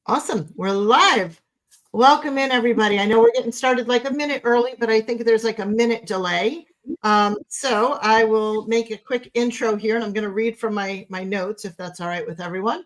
Awesome. We're live. Welcome in, everybody. I know we're getting started like a minute early, but I think there's like a minute delay. So I will make a quick intro here, and I'm going to read from my notes, if that's all right with everyone.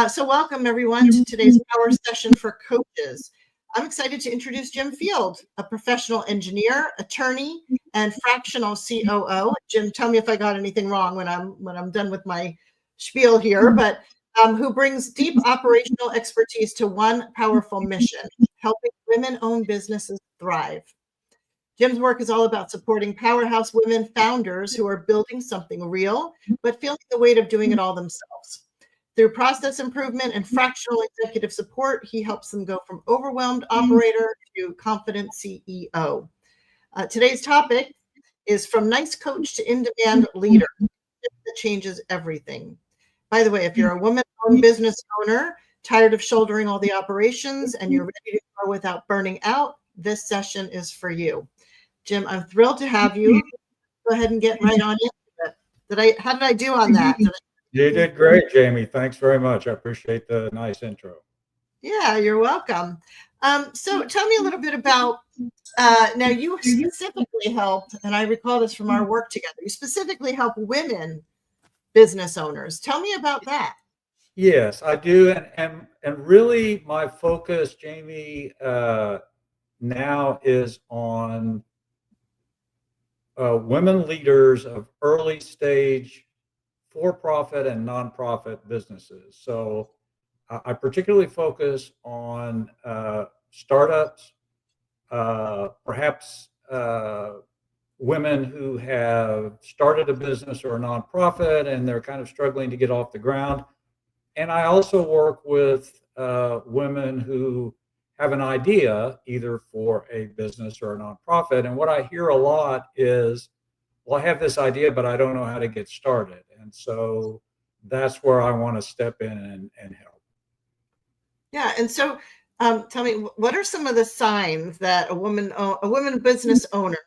So welcome, everyone, to today's power session for coaches. I'm excited to introduce Jim Field, a professional engineer, attorney, and fractional COO. Jim, tell me if I got anything wrong when I'm done with my spiel here, but who brings deep operational expertise to one powerful mission, helping women-owned businesses thrive. Jim's work is all about supporting powerhouse women founders who are building something real, but feeling the weight of doing it all themselves. Through process improvement and fractional executive support, he helps them go from overwhelmed operator to confident CEO. Today's topic is from nice coach to in-demand leader. That changes everything. By the way, if you're a woman-owned business owner, tired of shouldering all the operations, and you're ready to grow without burning out, this session is for you. Jim, I'm thrilled to have you. Go ahead and get right on into it. How did I do on that? You did great, Jamie. Thanks very much. I appreciate the nice intro. Yeah, you're welcome. So tell me a little bit about, now you specifically help, and I recall this from our work together, you specifically help women business owners. Tell me about that. Yes, I do. And really my focus, Jamie, now is on women leaders of early stage for-profit and nonprofit businesses. So I particularly focus on startups, perhaps women who have started a business or a nonprofit and they're kind of struggling to get off the ground. And I also work with women who have an idea either for a business or a nonprofit. And what I hear a lot is, well, I have this idea, but I don't know how to get started. And so that's where I want to step in and help. Yeah. And so tell me, what are some of the signs that a woman business owner,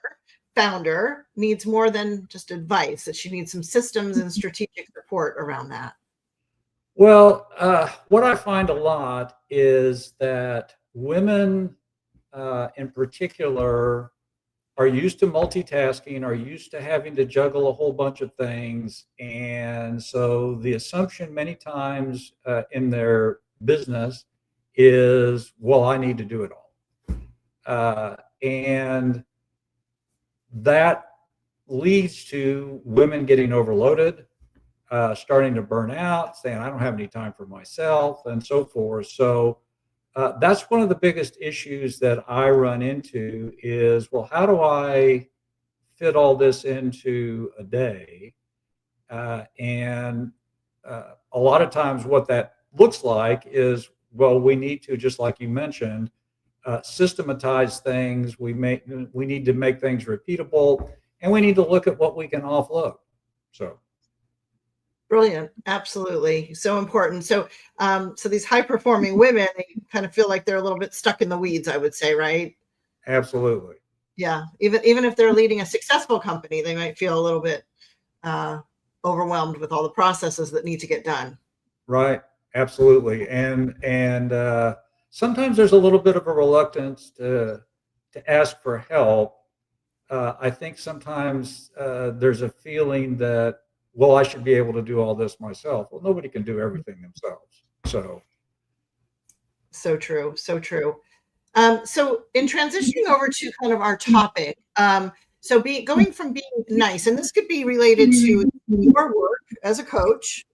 founder, needs more than just advice, that she needs some systems and strategic support around that? Well, what I find a lot is that women in particular are used to multitasking, are used to having to juggle a whole bunch of things. And so the assumption many times in their business is, well, I need to do it all. And that leads to women getting overloaded, starting to burn out, saying, I don't have any time for myself, and so forth. So that's one of the biggest issues that I run into is, well, how do I fit all this into a day? And a lot of times what that looks like is, well, we need to, just like you mentioned, systematize things. We need to make things repeatable, and we need to look at what we can offload. So. Brilliant. Absolutely. So important. So, so these high performing women, they kind of feel like they're a little bit stuck in the weeds, I would say, right? Absolutely. Yeah. Even if they're leading a successful company, they might feel a little bit overwhelmed with all the processes that need to get done. Right. Absolutely. And sometimes there's a little bit of a reluctance to ask for help. I think sometimes there's a feeling that, well, I should be able to do all this myself. Well, nobody can do everything themselves. So true. So true. So in transitioning over to kind of our topic, so going from being nice, and this could be related to your work as a coach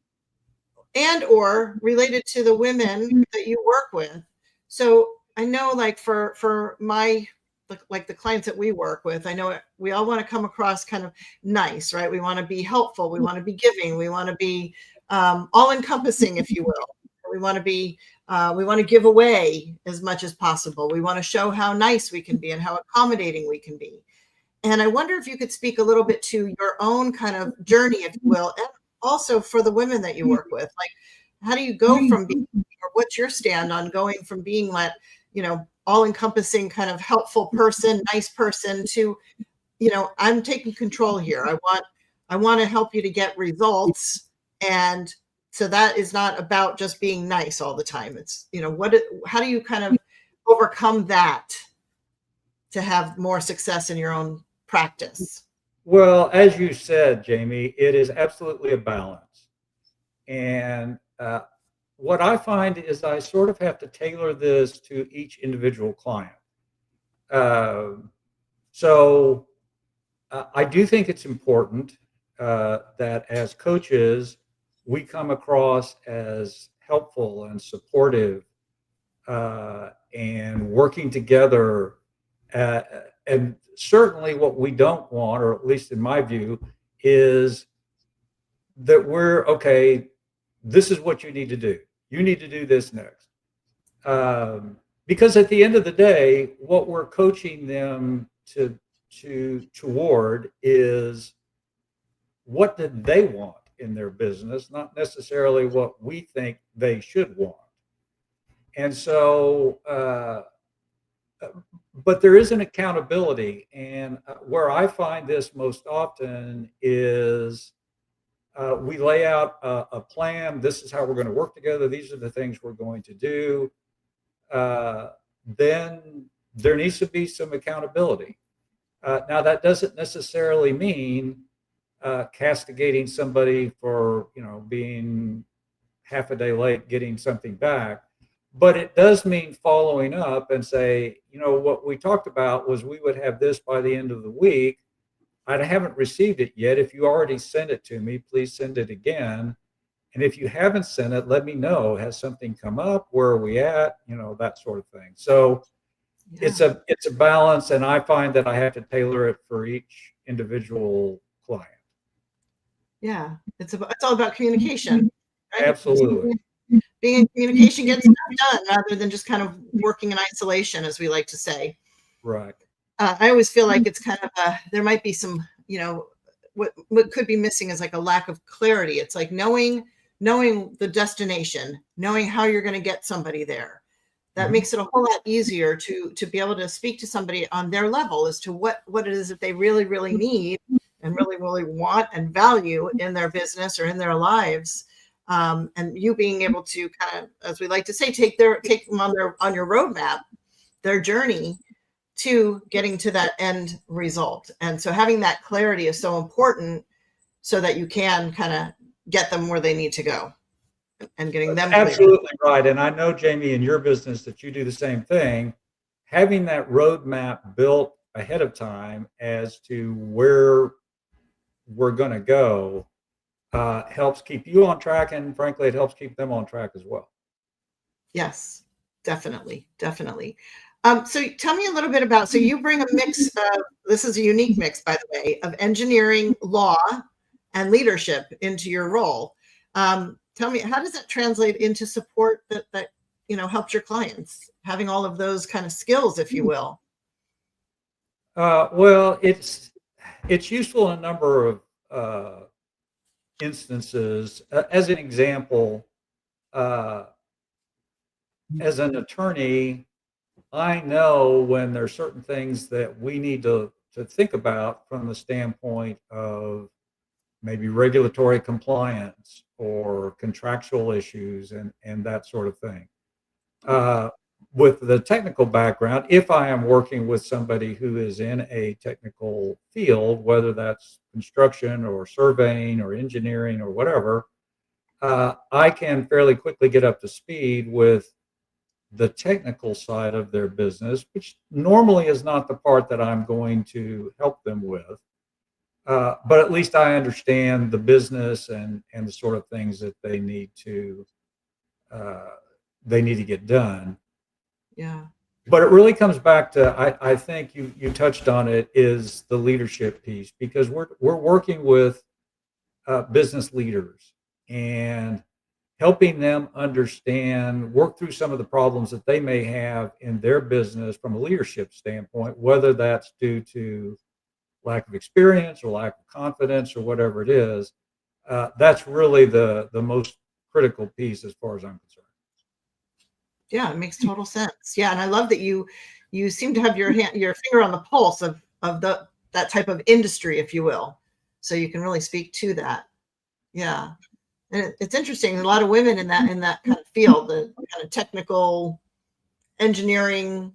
and or related to the women that you work with. So I know, like for my, like the clients that we work with, I know we all want to come across kind of nice, right? We want to be helpful. We want to be giving. We want to be all encompassing, if you will. We want to give away as much as possible. We want to show how nice we can be and how accommodating we can be. And I wonder if you could speak a little bit to your own kind of journey, if you will, and also for the women that you work with. Like, how do you go from being, or what's your stand on going from being like, all-encompassing kind of helpful person, nice person, to, I'm taking control here. I want to help you to get results, and So that is not about just being nice all the time. It's, how do you kind of overcome that to have more success in your own practice? Well, as you said, Jamie, it is absolutely a balance. And what I find is I sort of have to tailor this to each individual client. So I do think it's important that as coaches, we come across as helpful and supportive and working together. And certainly what we don't want, or at least in my view, is that we're okay, this is what you need to do. You need to do this next. Because at the end of the day, what we're coaching them toward is what did they want in their business, not necessarily what we think they should want. And so, but there is an accountability, and where I find this most often is we lay out a plan. This is how we're going to work together. These are the things we're going to do. Then there needs to be some accountability. Now, that doesn't necessarily mean castigating somebody for being half a day late getting something back, but it does mean following up and say, what we talked about was we would have this by the end of the week. I haven't received it yet. If you already sent it to me, please send it again. And if you haven't sent it, let me know. Has something come up? Where are we at? That sort of thing. So it's a balance, and I find that I have to tailor it for each individual client. Yeah, it's all about communication. Right? Absolutely. Being in communication gets stuff done rather than just kind of working in isolation, as we like to say. Right. I always feel like it's kind of there might be some, what could be missing is like a lack of clarity. It's like knowing the destination, knowing how you're going to get somebody there. That makes it a whole lot easier to be able to speak to somebody on their level as to what it is that they really, really need and really, really want and value in their business or in their lives. And you being able to kind of, as we like to say, take them on your roadmap, their journey to getting to that end result. And so having that clarity is so important so that you can kind of get them where they need to go and getting them absolutely clear. Right. And I know, Jamie, in your business that you do the same thing. Having that roadmap built ahead of time as to where we're going to go helps keep you on track, and frankly, it helps keep them on track as well. Yes, definitely. So tell me a little bit about, so you bring a mix of, this is a unique mix, by the way, of engineering, law, and leadership into your role. Tell me, how does that translate into support that helps your clients, having all of those kind of skills, if you will? Well, it's useful in a number of instances. As an example, as an attorney, I know when there are certain things that we need to think about from the standpoint of maybe regulatory compliance or contractual issues and that sort of thing. With the technical background, if I am working with somebody who is in a technical field, whether that's construction or surveying or engineering or whatever, I can fairly quickly get up to speed with the technical side of their business, which normally is not the part that I'm going to help them with. But at least I understand the business and the sort of things that they need to get done. Yeah. But it really comes back to, I think you touched on it, is the leadership piece, because we're working with business leaders and helping them understand, work through some of the problems that they may have in their business from a leadership standpoint, whether that's due to lack of experience or lack of confidence or whatever it is. That's really the most critical piece as far as I'm concerned. Yeah, it makes total sense. Yeah, and I love that you seem to have your finger on the pulse of that type of industry, if you will, so you can really speak to that. Yeah, And it's interesting. There's a lot of women in that kind of field, the kind of technical engineering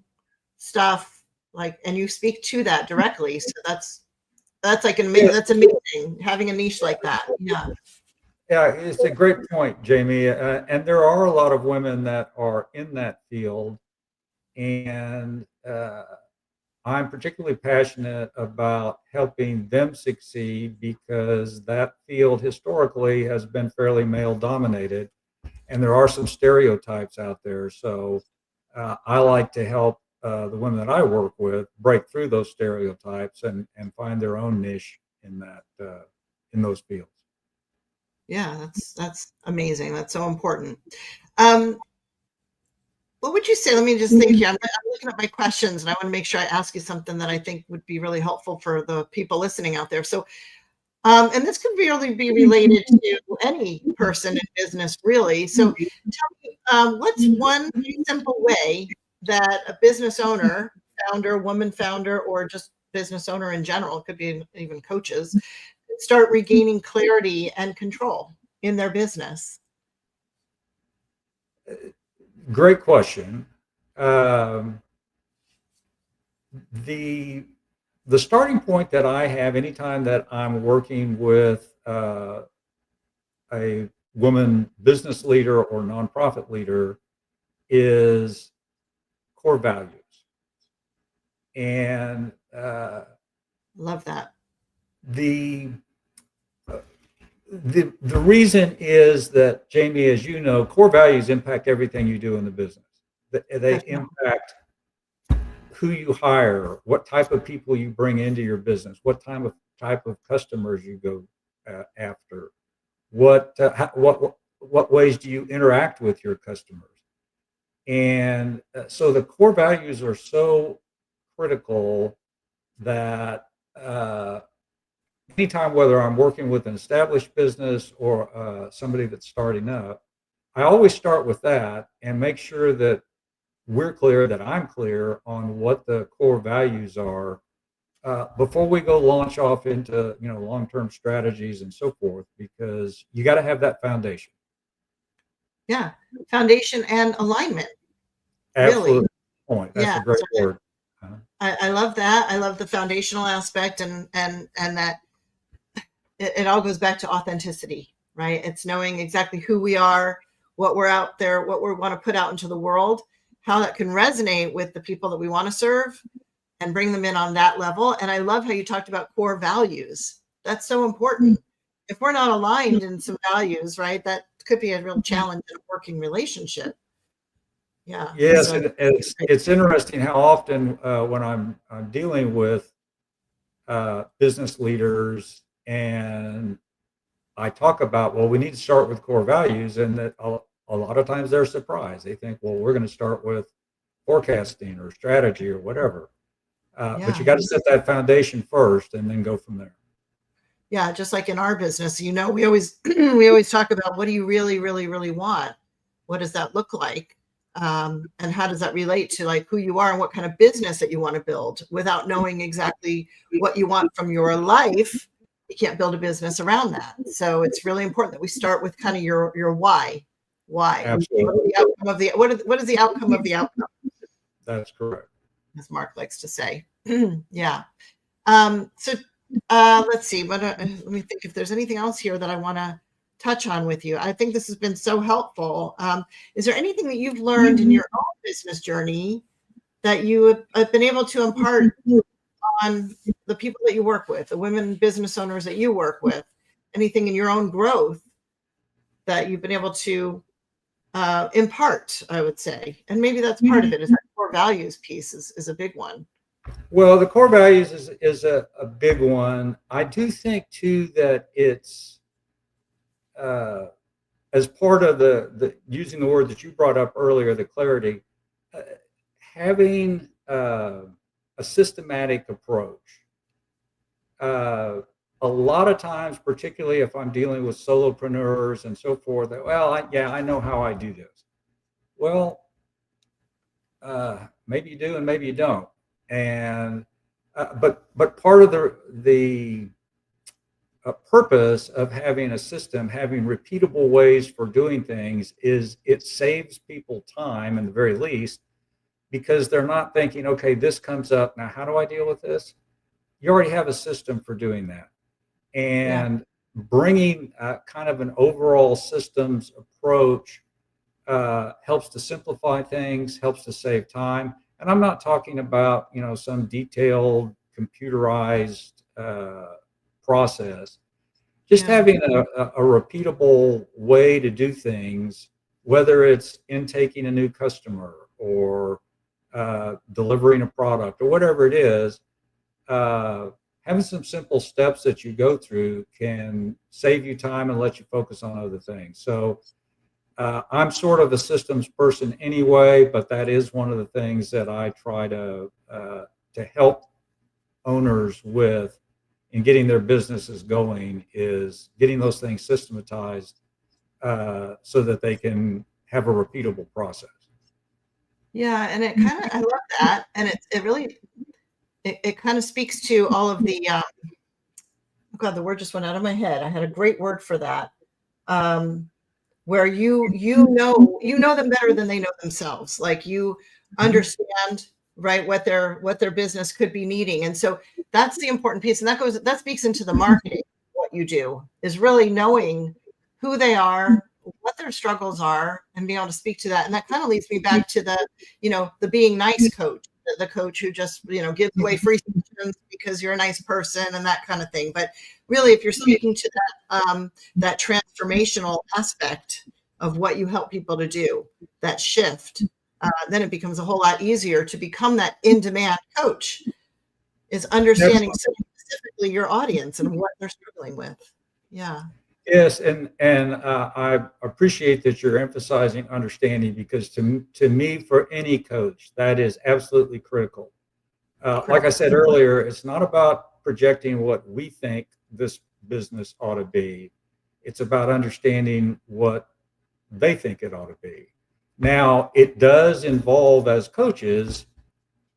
stuff, like, and you speak to that directly. So that's like that's amazing having a niche like that. Yeah. Yeah, it's a great point, Jamie. And there are a lot of women that are in that field, and I'm particularly passionate about helping them succeed because that field historically has been fairly male dominated, and there are some stereotypes out there. So I like to help the women that I work with break through those stereotypes and find their own niche in in those fields. Yeah, that's amazing. That's so important. What would you say? Let me just think here. I'm looking at my questions, and I want to make sure I ask you something that I think would be really helpful for the people listening out there. So, and this could really be related to any person in business, really. So, tell me, what's one simple way that a business owner, founder, woman founder, or just business owner in general, could be even coaches, start regaining clarity and control in their business? Great question. Um, the the starting point that I have anytime that I'm working with a woman business leader or nonprofit leader is core values. And Love that. the the reason is that, Jamie, as you know, core values impact everything you do in the business. They Definitely. impact who you hire, what type of people you bring into your business, what type of customers you go after, what ways do you interact with your customers, and so the core values are so critical that anytime, whether I'm working with an established business or somebody that's starting up, I always start with that and make sure that we're clear, that I'm clear on what the core values are before we go launch off into long-term strategies and so forth, because you got to have that foundation. Yeah, foundation and alignment. Really. Absolutely. Point. That's Yeah. a great So word. I love that. I love the foundational aspect, and that it all goes back to authenticity, right? It's knowing exactly who we are, what we're out there, what we want to put out into the world, how that can resonate with the people that we want to serve and bring them in on that level. And I love how you talked about core values. That's so important. If we're not aligned in some values, right, that could be a real challenge in a working relationship. Yeah. Yes, So and it's interesting how often when I'm dealing with business leaders and I talk about, well, we need to start with core values, and that a lot of times they're surprised. They think, well, we're going to start with forecasting or strategy or whatever. But you got to set that foundation first and then go from there. Yeah, just like in our business, we always we always talk about, what do you really, really, really want? What does that look like? And how does that relate to like who you are and what kind of business that you want to build? Without knowing exactly what you want from your life, you can't build a business around that. So it's really important that we start with kind of your why. Why? Absolutely. What is the outcome of the outcome? That's correct. As Mark likes to say. Yeah. So let's see. Let me think if there's anything else here that I want to touch on with you. I think this has been so helpful. Is there anything that you've learned in your own business journey that you have been able to impart on the people that you work with, the women business owners that you work with? Anything in your own growth that you've been able to impart, I would say? And maybe that's part of it, is that core values piece is a big one. Well, the core values is a big one. I do think too that it's as part of the using the word that you brought up earlier, the clarity, having a systematic approach. A lot of times, particularly if I'm dealing with solopreneurs and so forth, I know how I do this. Well, maybe you do and maybe you don't. And but part of the purpose of having a system, having repeatable ways for doing things, is it saves people time, in the very least, because they're not thinking, okay, this comes up, now how do I deal with this? You already have a system for doing that. And bringing kind of an overall systems approach helps to simplify things, helps to save time. And I'm not talking about, some detailed computerized process. Just having a repeatable way to do things, whether it's intaking a new customer or delivering a product or whatever it is, having some simple steps that you go through can save you time and let you focus on other things. So I'm sort of a systems person anyway, but that is one of the things that I try to help owners with in getting their businesses going, is getting those things systematized so that they can have a repeatable process. Yeah, and I love that, and it really kind of speaks to all of the oh God, the word just went out of my head. I had a great word for that. Where you know them better than they know themselves. Like, you understand, right, what their business could be needing. And so that's the important piece. And that speaks into the marketing. What you do is really knowing who they are, what their struggles are, and being able to speak to that. And that kind of leads me back to the being nice coach, the coach who just, gives away free sessions because you're a nice person and that kind of thing. But really, if you're speaking to that transformational aspect of what you help people to do, that shift, then it becomes a whole lot easier to become that in-demand coach, is understanding specifically your audience and what they're struggling with. Yeah. Yes, and I appreciate that you're emphasizing understanding, because to me, for any coach, that is absolutely critical. Like I said earlier, it's not about projecting what we think this business ought to be. It's about understanding what they think it ought to be. Now, it does involve, as coaches,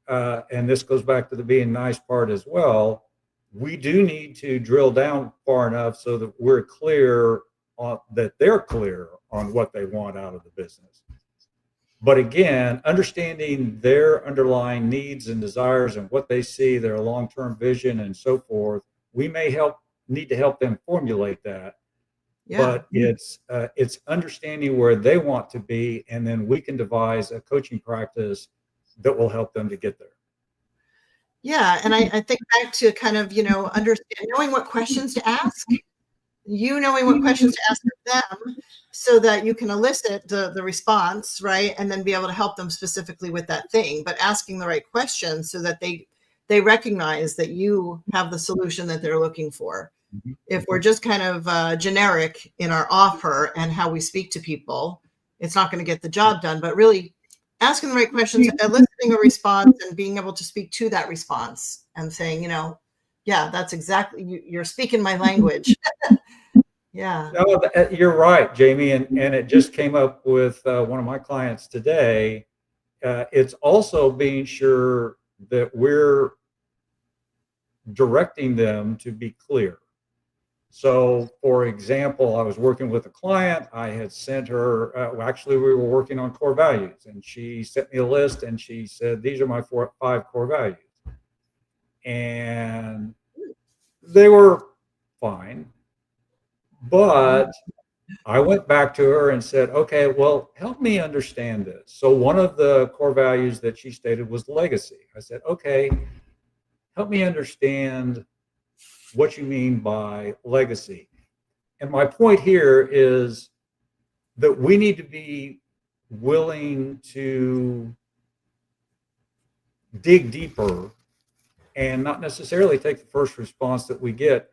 and this goes back to the being nice part as well, we do need to drill down far enough so that we're clear on that they're clear on what they want out of the business. But again, understanding their underlying needs and desires and what they see, their long-term vision and so forth, we may need to help them formulate that. Yeah. But it's understanding where they want to be, and then we can devise a coaching practice that will help them to get there. Yeah. And I think back to kind of, knowing what questions to ask, knowing what questions to ask them so that you can elicit the response, right? And then be able to help them specifically with that thing, but asking the right questions so that they recognize that you have the solution that they're looking for. Mm-hmm. If we're just kind of generic in our offer and how we speak to people, it's not going to get the job done. But really asking the right questions, eliciting a response, and being able to speak to that response and saying, yeah, that's exactly, you're speaking my language. Yeah. No, you're right, Jamie. And it just came up with one of my clients today. It's also being sure that we're directing them to be clear. So, for example, I was working with a client. I had sent her, actually, we were working on core values, and she sent me a list and she said, these are my 5 core values. And they were fine. But I went back to her and said, okay, well, help me understand this. So one of the core values that she stated was legacy. I said, okay, help me understand what you mean by legacy. And my point here is that we need to be willing to dig deeper and not necessarily take the first response that we get,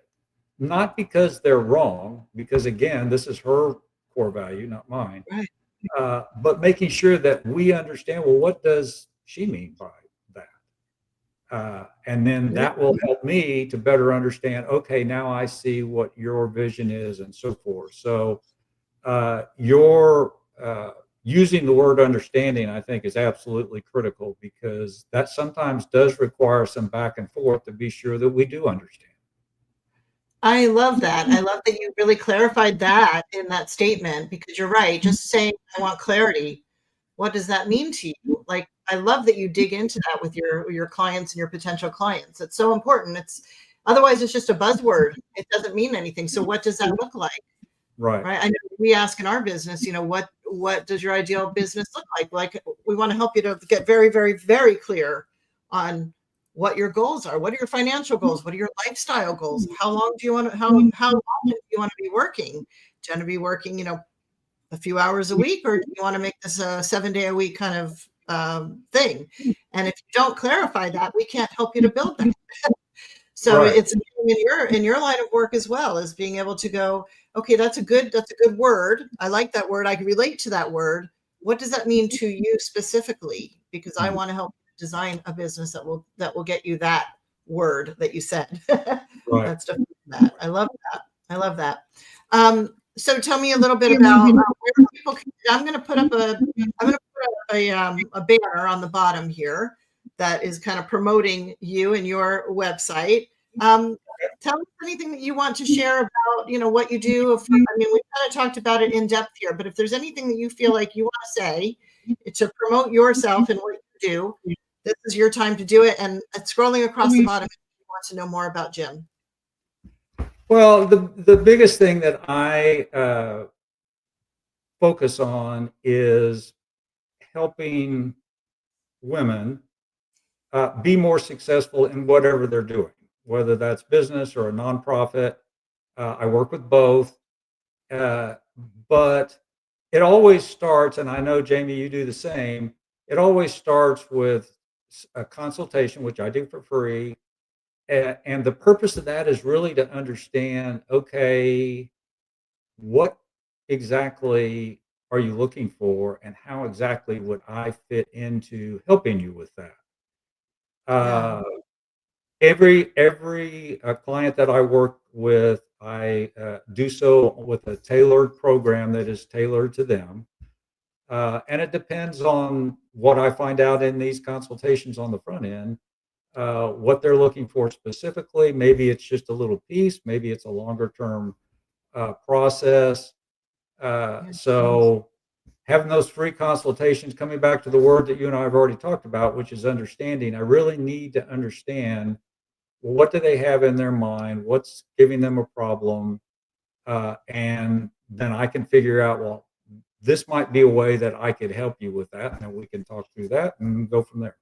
not because they're wrong, because again, this is her core value, not mine, right. But making sure that we understand, well, what does she mean by that? And then that will help me to better understand, okay, now I see what your vision is and so forth. So your using the word understanding, I think, is absolutely critical, because that sometimes does require some back and forth to be sure that we do understand. I love that. I love that you really clarified that in that statement, because you're right. Just saying, I want clarity. What does that mean to you? Like, I love that you dig into that with your clients and your potential clients. It's so important. Otherwise it's just a buzzword. It doesn't mean anything. So what does that look like? Right. Right. I know we ask in our business, what does your ideal business look like? Like, we want to help you to get very, very, very clear on what your goals are. What are your financial goals? What are your lifestyle goals? How long do you want to, how often do you want to be working? Do you want to be working, a few hours a week, or do you want to make this a 7-day a week kind of thing? And if you don't clarify that, we can't help you to build that. So Right. it's in your line of work as well, as being able to go, okay, that's a good word. I like that word. I can relate to that word. What does that mean to you specifically? Because I want to help design a business that will get you that word that you said. Right. That's definitely that. I love that. I love that. So tell me a little bit about where people can. I'm going to put up a banner on the bottom here that is kind of promoting you and your website. Tell us anything that you want to share about, what you do. I mean, we've kind of talked about it in depth here, but if there's anything that you feel like you want to say to promote yourself and what you do, this is your time to do it. And scrolling across the bottom, if you want to know more about Jim. Well, the biggest thing that I focus on is helping women be more successful in whatever they're doing, whether that's business or a nonprofit. I work with both, but it always starts, and I know, Jamie, you do the same. It always starts with a consultation, which I do for free. And the purpose of that is really to understand, okay, what exactly are you looking for, and how exactly would I fit into helping you with that? Yeah. Every client that I work with, I do so with a tailored program that is tailored to them. And it depends on what I find out in these consultations on the front end, what they're looking for specifically. Maybe it's just a little piece, maybe it's a longer term process. So having those free consultations, coming back to the word that you and I have already talked about, which is understanding. I really need to understand, well, what do they have in their mind? What's giving them a problem? And then I can figure out, well, this might be a way that I could help you with that. And we can talk through that and go from there.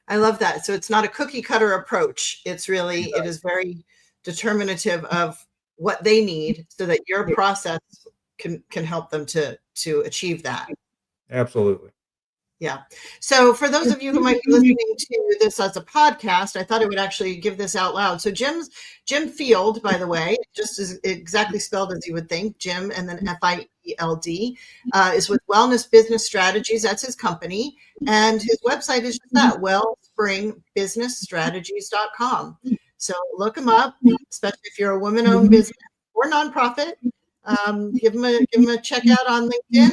I love that. So it's not a cookie cutter approach. It is very determinative of what they need, so that your process can help them to achieve that. Absolutely. Yeah. So for those of you who might be listening to this as a podcast, I thought I would actually give this out loud. So Jim Field, by the way, just as exactly spelled as you would think, Jim and then Field, is with Wellness Business Strategies. That's his company. And his website is just that, wellspringbusinessstrategies.com. So look him up, especially if you're a woman-owned business or nonprofit. Give him a check out on LinkedIn,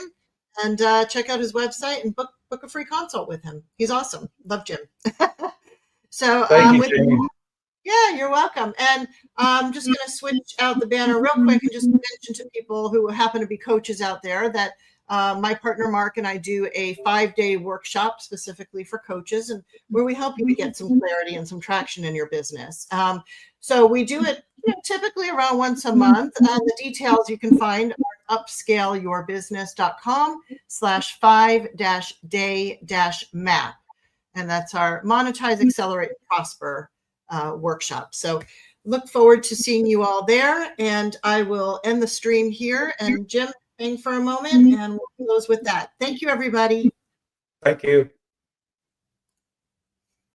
and check out his website and book a free consult with him. He's awesome. Love Jim. So Thank you, Jamie. yeah, you're welcome. And I'm just going to switch out the banner real quick and just mention to people who happen to be coaches out there that my partner Mark and I do a 5-day workshop specifically for coaches, and where we help you to get some clarity and some traction in your business. So we do it typically around once a month. The details you can find are upscaleyourbusiness.com/5-day-map. And that's our Monetize, Accelerate, Prosper workshop. So look forward to seeing you all there. And I will end the stream here. And Jim, hang for a moment, and we'll close with that. Thank you, everybody. Thank you.